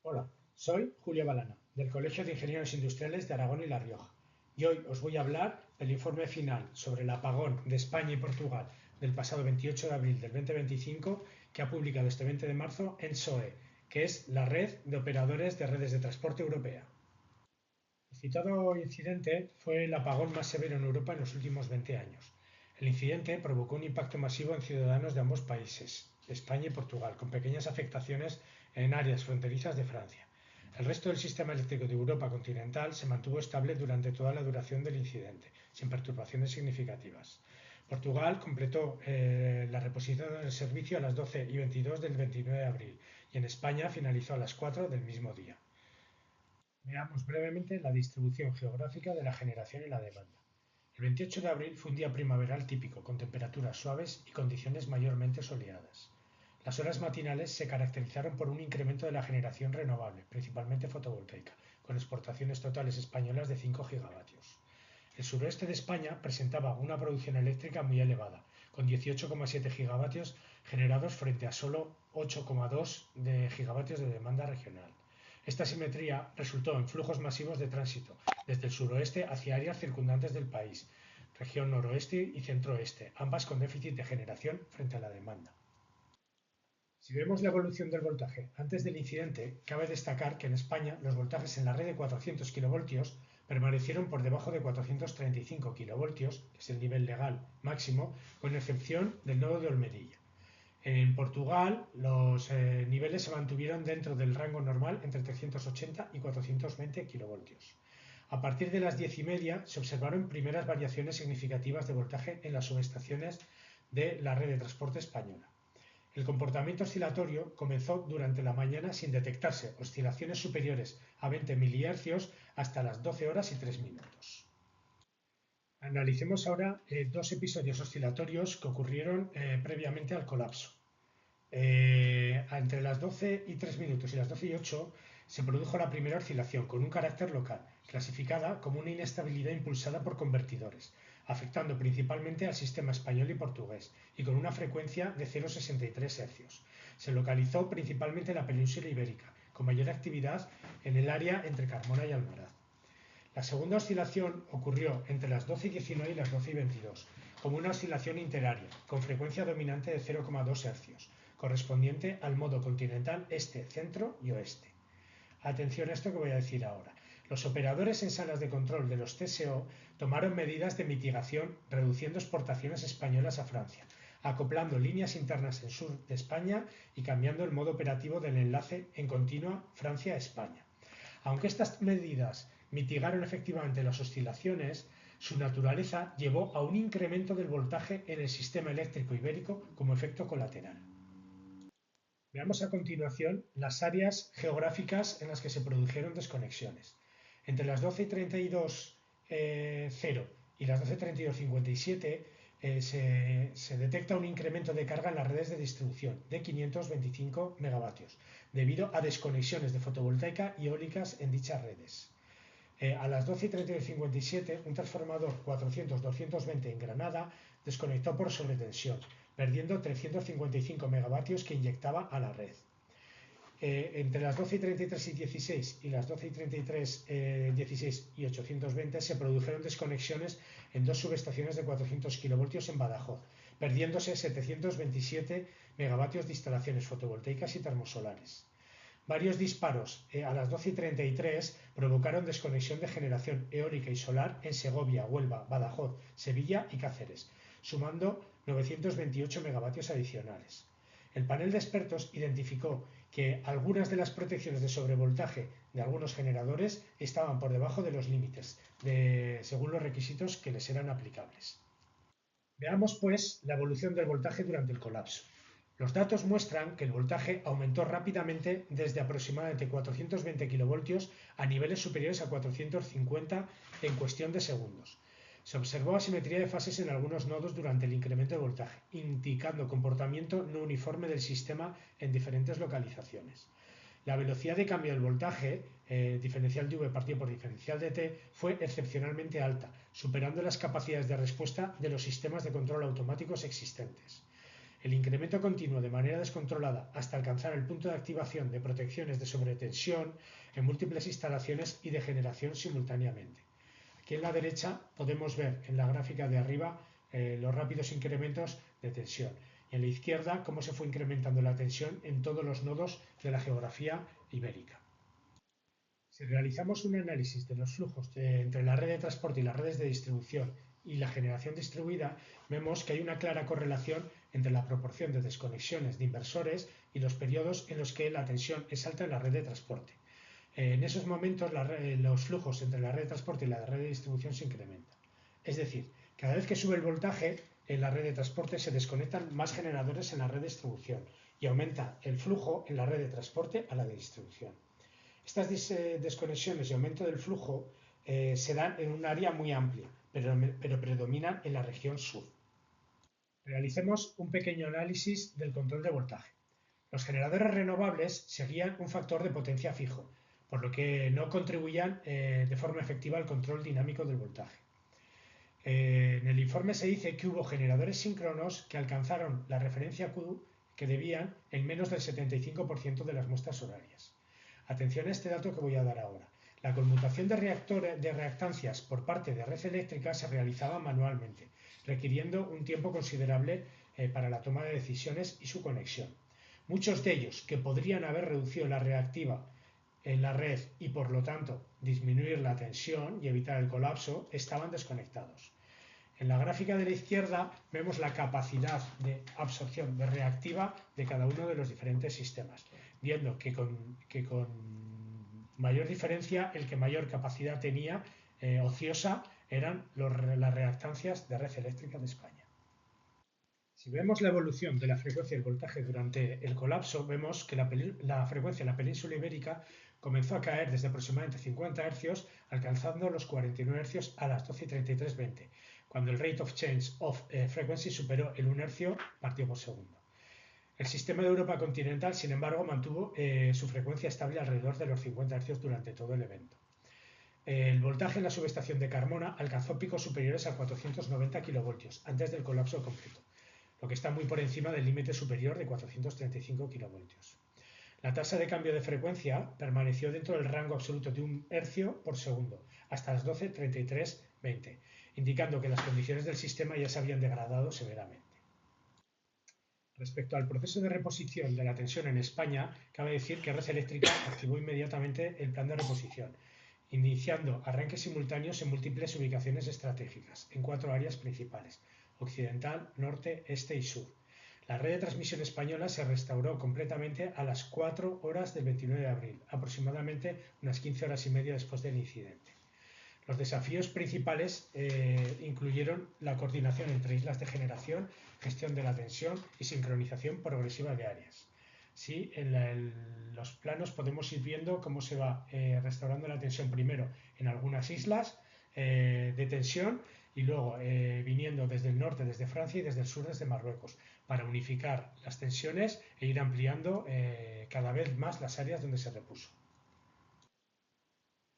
Hola, soy Julio Balana, del Colegio de Ingenieros Industriales de Aragón y La Rioja, y hoy os voy a hablar del informe final sobre el apagón de España y Portugal del pasado 28 de abril del 2025 que ha publicado este 20 de marzo ENSOE, que es la Red de Operadores de Redes de Transporte Europea. El citado incidente fue el apagón más severo en Europa en los últimos 20 años. El incidente provocó un impacto masivo en ciudadanos de ambos países, España y Portugal, con pequeñas afectaciones en áreas fronterizas de Francia. El resto del sistema eléctrico de Europa continental se mantuvo estable durante toda la duración del incidente, sin perturbaciones significativas. Portugal completó la reposición del servicio a las 12:22 del 29 de abril y en España finalizó a las 4 del mismo día. Veamos brevemente la distribución geográfica de la generación y la demanda. El 28 de abril fue un día primaveral típico, con temperaturas suaves y condiciones mayormente soleadas. Las horas matinales se caracterizaron por un incremento de la generación renovable, principalmente fotovoltaica, con exportaciones totales españolas de 5 gigavatios. El suroeste de España presentaba una producción eléctrica muy elevada, con 18,7 gigavatios generados frente a solo 8,2 de gigavatios de demanda regional. Esta simetría resultó en flujos masivos de tránsito desde el suroeste hacia áreas circundantes del país, región noroeste y centroeste, ambas con déficit de generación frente a la demanda. Si vemos la evolución del voltaje antes del incidente, cabe destacar que en España los voltajes en la red de 400 kilovoltios permanecieron por debajo de 435 kilovoltios, que es el nivel legal máximo, con excepción del nodo de Olmedilla. En Portugal los niveles se mantuvieron dentro del rango normal entre 380 y 420 kilovoltios. A partir de las 10:30 se observaron primeras variaciones significativas de voltaje en las subestaciones de la red de transporte española. El comportamiento oscilatorio comenzó durante la mañana sin detectarse oscilaciones superiores a 20 mHz hasta las 12 horas y 3 minutos. Analicemos ahora dos episodios oscilatorios que ocurrieron previamente al colapso. Entre las 12 y 3 minutos y las 12 y 8 se produjo la primera oscilación con un carácter local, clasificada como una inestabilidad impulsada por convertidores, afectando principalmente al sistema español y portugués, y con una frecuencia de 0,63 Hz. Se localizó principalmente en la península ibérica, con mayor actividad en el área entre Carmona y Almaraz. La segunda oscilación ocurrió entre las 12:19 y las 12:22, como una oscilación interaria, con frecuencia dominante de 0,2 Hz, correspondiente al modo continental este, centro y oeste. Atención a esto que voy a decir ahora. Los operadores en salas de control de los TSO tomaron medidas de mitigación reduciendo exportaciones españolas a Francia, acoplando líneas internas en sur de España y cambiando el modo operativo del enlace en continua Francia-España. Aunque estas medidas mitigaron efectivamente las oscilaciones, su naturaleza llevó a un incremento del voltaje en el sistema eléctrico ibérico como efecto colateral. Veamos a continuación las áreas geográficas en las que se produjeron desconexiones. Entre las 12:32:0 y las 12:32:57 se detecta un incremento de carga en las redes de distribución de 525 megavatios, debido a desconexiones de fotovoltaica y eólicas en dichas redes. A las 12:32:57 un transformador 400-220 en Granada desconectó por sobretensión, perdiendo 355 megavatios que inyectaba a la red. Entre las 12:33:16 y las 12:33:16 y 820 se produjeron desconexiones en dos subestaciones de 400 kilovoltios en Badajoz, perdiéndose 727 megavatios de instalaciones fotovoltaicas y termosolares. Varios disparos a las 12:33 provocaron desconexión de generación eólica y solar en Segovia, Huelva, Badajoz, Sevilla y Cáceres, sumando 928 megavatios adicionales. El panel de expertos identificó que algunas de las protecciones de sobrevoltaje de algunos generadores estaban por debajo de los límites, según los requisitos que les eran aplicables. Veamos, pues, la evolución del voltaje durante el colapso. Los datos muestran que el voltaje aumentó rápidamente desde aproximadamente 420 kilovoltios a niveles superiores a 450 en cuestión de segundos. Se observó asimetría de fases en algunos nodos durante el incremento de voltaje, indicando comportamiento no uniforme del sistema en diferentes localizaciones. La velocidad de cambio del voltaje, diferencial de V partido por diferencial de T, fue excepcionalmente alta, superando las capacidades de respuesta de los sistemas de control automáticos existentes. El incremento continuo de manera descontrolada hasta alcanzar el punto de activación de protecciones de sobretensión en múltiples instalaciones y de generación simultáneamente. Aquí en la derecha podemos ver en la gráfica de arriba los rápidos incrementos de tensión y en la izquierda cómo se fue incrementando la tensión en todos los nodos de la geografía ibérica. Si realizamos un análisis de los flujos entre la red de transporte y las redes de distribución y la generación distribuida, vemos que hay una clara correlación entre la proporción de desconexiones de inversores y los periodos en los que la tensión es alta en la red de transporte. En esos momentos los flujos entre la red de transporte y la red de distribución se incrementan. Es decir, cada vez que sube el voltaje en la red de transporte se desconectan más generadores en la red de distribución y aumenta el flujo en la red de transporte a la de distribución. Estas desconexiones y aumento del flujo se dan en un área muy amplia, pero predominan en la región sur. Realicemos un pequeño análisis del control de voltaje. Los generadores renovables seguían un factor de potencia fijo, por lo que no contribuían de forma efectiva al control dinámico del voltaje. En el informe se dice que hubo generadores síncronos que alcanzaron la referencia Q que debían en menos del 75% de las muestras horarias. Atención a este dato que voy a dar ahora. La conmutación de reactancias por parte de red eléctrica se realizaba manualmente, requiriendo un tiempo considerable para la toma de decisiones y su conexión. Muchos de ellos, que podrían haber reducido la reactiva en la red y por lo tanto disminuir la tensión y evitar el colapso, estaban desconectados. En la gráfica de la izquierda vemos la capacidad de absorción de reactiva de cada uno de los diferentes sistemas, viendo que con mayor diferencia el que mayor capacidad tenía ociosa eran las reactancias de red eléctrica de España. Si vemos la evolución de la frecuencia y el voltaje durante el colapso, vemos que la frecuencia en la península ibérica comenzó a caer desde aproximadamente 50 Hz, alcanzando los 49 Hz a las 12:33:20, cuando el rate of change of frequency superó el 1 Hz partido por segundo. El sistema de Europa continental, sin embargo, mantuvo su frecuencia estable alrededor de los 50 Hz durante todo el evento. El voltaje en la subestación de Carmona alcanzó picos superiores a 490 kV antes del colapso completo, lo que está muy por encima del límite superior de 435 kV. La tasa de cambio de frecuencia permaneció dentro del rango absoluto de 1 Hz por segundo hasta las 12:33:20, indicando que las condiciones del sistema ya se habían degradado severamente. Respecto al proceso de reposición de la tensión en España, cabe decir que Red Eléctrica activó inmediatamente el plan de reposición, iniciando arranques simultáneos en múltiples ubicaciones estratégicas, en 4 áreas principales: occidental, norte, este y sur. La red de transmisión española se restauró completamente a las 4 horas del 29 de abril, aproximadamente unas 15 horas y media después del incidente. Los desafíos principales incluyeron la coordinación entre islas de generación, gestión de la tensión y sincronización progresiva de áreas. Sí, en los planos podemos ir viendo cómo se va restaurando la tensión primero en algunas islas de tensión y luego viniendo desde el norte, desde Francia y desde el sur, desde Marruecos, para unificar las tensiones e ir ampliando cada vez más las áreas donde se repuso.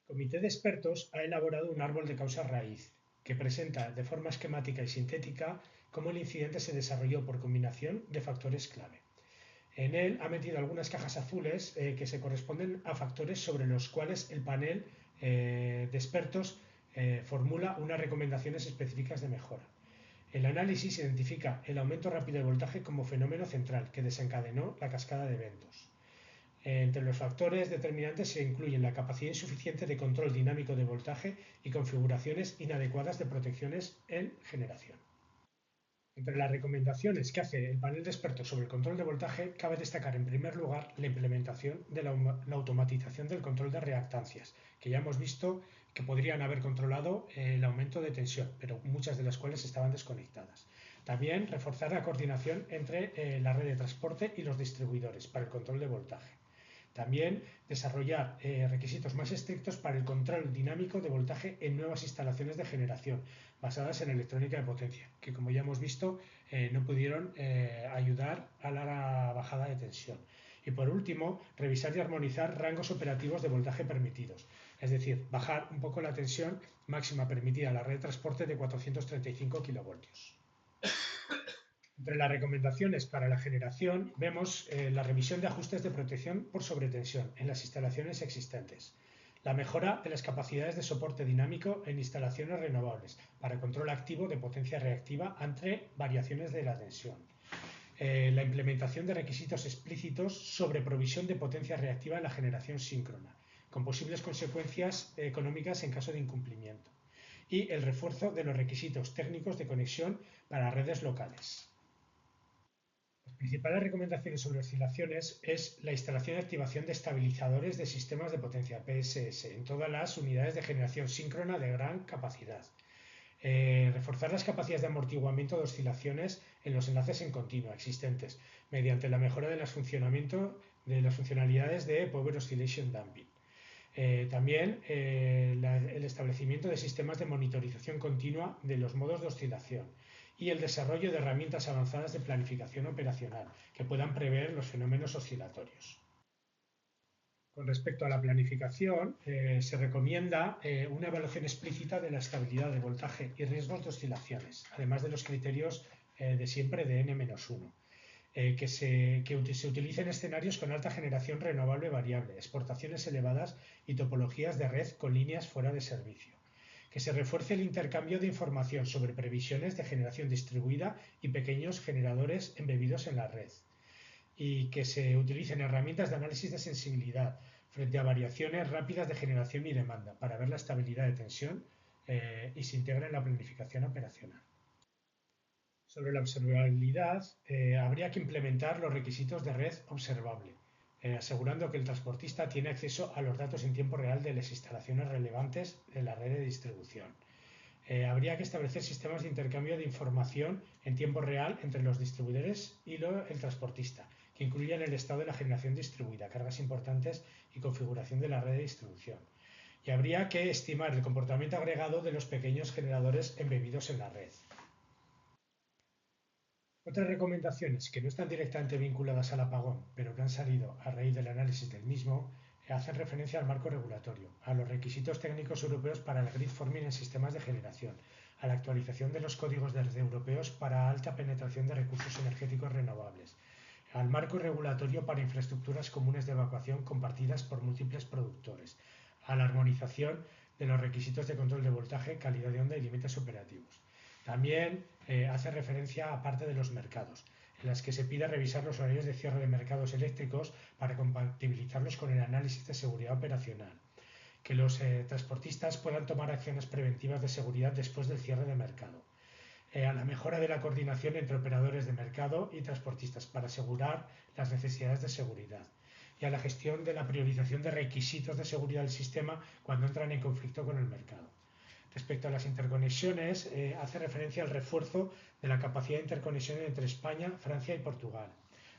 El comité de expertos ha elaborado un árbol de causa raíz que presenta de forma esquemática y sintética cómo el incidente se desarrolló por combinación de factores clave. En él ha metido algunas cajas azules que se corresponden a factores sobre los cuales el panel de expertos formula unas recomendaciones específicas de mejora. El análisis identifica el aumento rápido de voltaje como fenómeno central que desencadenó la cascada de eventos. Entre los factores determinantes se incluyen la capacidad insuficiente de control dinámico de voltaje y configuraciones inadecuadas de protecciones en generación. Entre las recomendaciones que hace el panel de expertos sobre el control de voltaje, cabe destacar en primer lugar la implementación de la automatización del control de reactancias, que ya hemos visto que podrían haber controlado el aumento de tensión, pero muchas de las cuales estaban desconectadas. También reforzar la coordinación entre la red de transporte y los distribuidores para el control de voltaje. También desarrollar requisitos más estrictos para el control dinámico de voltaje en nuevas instalaciones de generación basadas en electrónica de potencia, que como ya hemos visto no pudieron ayudar a la bajada de tensión. Y por último, revisar y armonizar rangos operativos de voltaje permitidos, es decir, bajar un poco la tensión máxima permitida a la red de transporte de 435 kV. Entre las recomendaciones para la generación vemos la revisión de ajustes de protección por sobretensión en las instalaciones existentes, la mejora de las capacidades de soporte dinámico en instalaciones renovables para control activo de potencia reactiva ante variaciones de la tensión, la implementación de requisitos explícitos sobre provisión de potencia reactiva en la generación síncrona, con posibles consecuencias económicas en caso de incumplimiento, y el refuerzo de los requisitos técnicos de conexión para redes locales. Las principales recomendaciones sobre oscilaciones es la instalación y activación de estabilizadores de sistemas de potencia PSS en todas las unidades de generación síncrona de gran capacidad. Reforzar las capacidades de amortiguamiento de oscilaciones en los enlaces en continua existentes mediante la mejora de las funcionalidades de Power Oscillation Damping. También el establecimiento de sistemas de monitorización continua de los modos de oscilación y el desarrollo de herramientas avanzadas de planificación operacional que puedan prever los fenómenos oscilatorios. Con respecto a la planificación, se recomienda una evaluación explícita de la estabilidad de voltaje y riesgos de oscilaciones, además de los criterios de siempre de N-1. Que se utilicen escenarios con alta generación renovable variable, exportaciones elevadas y topologías de red con líneas fuera de servicio. Que se refuerce el intercambio de información sobre previsiones de generación distribuida y pequeños generadores embebidos en la red. Y que se utilicen herramientas de análisis de sensibilidad frente a variaciones rápidas de generación y demanda para ver la estabilidad de tensión y se integre en la planificación operacional. Sobre la observabilidad, habría que implementar los requisitos de red observable, asegurando que el transportista tiene acceso a los datos en tiempo real de las instalaciones relevantes de la red de distribución. Habría que establecer sistemas de intercambio de información en tiempo real entre los distribuidores y el transportista, que incluyan el estado de la generación distribuida, cargas importantes y configuración de la red de distribución. Y habría que estimar el comportamiento agregado de los pequeños generadores embebidos en la red. Otras recomendaciones que no están directamente vinculadas al apagón, pero que han salido a raíz del análisis del mismo, hacen referencia al marco regulatorio, a los requisitos técnicos europeos para el grid forming en sistemas de generación, a la actualización de los códigos de red europeos para alta penetración de recursos energéticos renovables, al marco regulatorio para infraestructuras comunes de evacuación compartidas por múltiples productores, a la armonización de los requisitos de control de voltaje, calidad de onda y límites operativos. También hace referencia a parte de los mercados, en las que se pide revisar los horarios de cierre de mercados eléctricos para compatibilizarlos con el análisis de seguridad operacional, que los transportistas puedan tomar acciones preventivas de seguridad después del cierre de mercado, a la mejora de la coordinación entre operadores de mercado y transportistas para asegurar las necesidades de seguridad, y a la gestión de la priorización de requisitos de seguridad del sistema cuando entran en conflicto con el mercado. Respecto a las interconexiones, hace referencia al refuerzo de la capacidad de interconexión entre España, Francia y Portugal,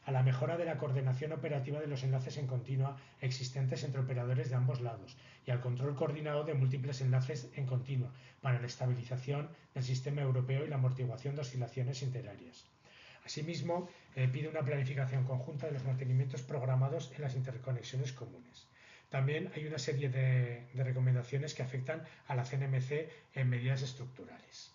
a la mejora de la coordinación operativa de los enlaces en continua existentes entre operadores de ambos lados y al control coordinado de múltiples enlaces en continua para la estabilización del sistema europeo y la amortiguación de oscilaciones interarias. Asimismo, pide una planificación conjunta de los mantenimientos programados en las interconexiones comunes. También hay una serie de recomendaciones que afectan a la CNMC en medidas estructurales.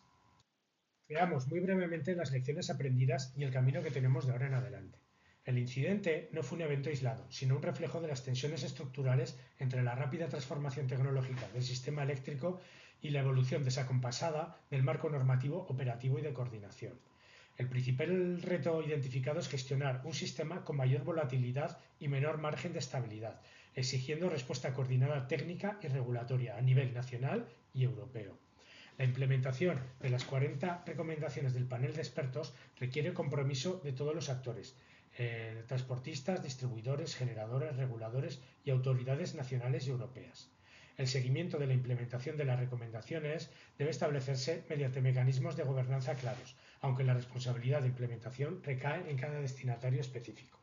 Veamos muy brevemente las lecciones aprendidas y el camino que tenemos de ahora en adelante. El incidente no fue un evento aislado, sino un reflejo de las tensiones estructurales entre la rápida transformación tecnológica del sistema eléctrico y la evolución desacompasada del marco normativo, operativo y de coordinación. El principal reto identificado es gestionar un sistema con mayor volatilidad y menor margen de estabilidad, exigiendo respuesta coordinada técnica y regulatoria a nivel nacional y europeo. La implementación de las 40 recomendaciones del panel de expertos requiere compromiso de todos los actores, transportistas, distribuidores, generadores, reguladores y autoridades nacionales y europeas. El seguimiento de la implementación de las recomendaciones debe establecerse mediante mecanismos de gobernanza claros, aunque la responsabilidad de implementación recae en cada destinatario específico.